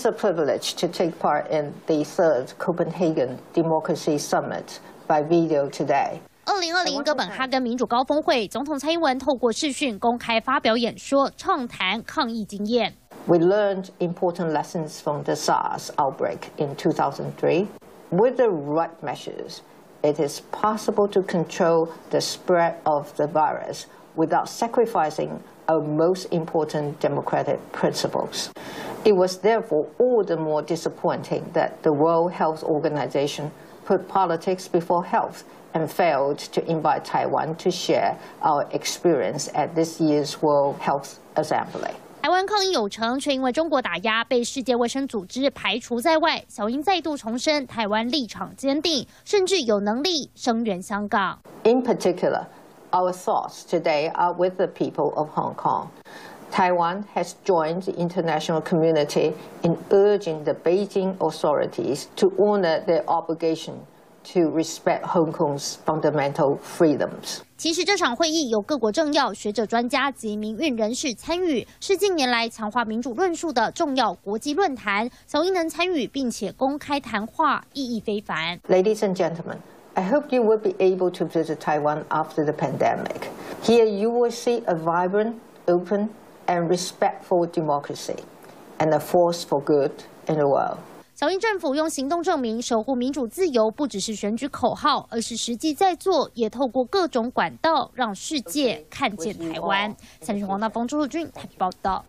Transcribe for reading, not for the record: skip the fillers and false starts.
is a privilege to take part in the third Copenhagen Democracy Summit by video today. 2020哥本哈根民主高峰会，总统蔡英文透过视讯公开发表演说，畅谈抗疫经验。We learned important lessons from the SARS outbreak in 2003. With the right measures, it is possible to control the spread of the virus without sacrificing our most important democratic principles. It was therefore all the more disappointing that the World Health Organization put politics before health and failed to invite Taiwan to share our experience at this year's World Health Assembly. 台湾抗疫有成，却因为中国打压，被世界卫生组织排除在外。小英再度重申，台湾立场坚定，甚至有能力声援香港。In particular, our thoughts today are with the people of Hong Kong. Taiwan has joined the international community in urging the Beijing authorities to honor their obligation to respect Hong Kong's fundamental freedoms. 其实这场会议有各国政要、学者、专家及民运人士参与，是近年来强化民主论述的重要国际论坛。小英能参与并且公开谈话，意义非凡。Ladies and gentlemen, I hope you will be able to visit Taiwan after the pandemic. Here you will see a vibrant, open, and respectful democracy, and a force for good in the world. 小英政府用行动证明守护民主自由，不只是选举口号，而是实际在做，也透过各种管道让世界看见台湾。三立黄大峰、朱树君台北报道。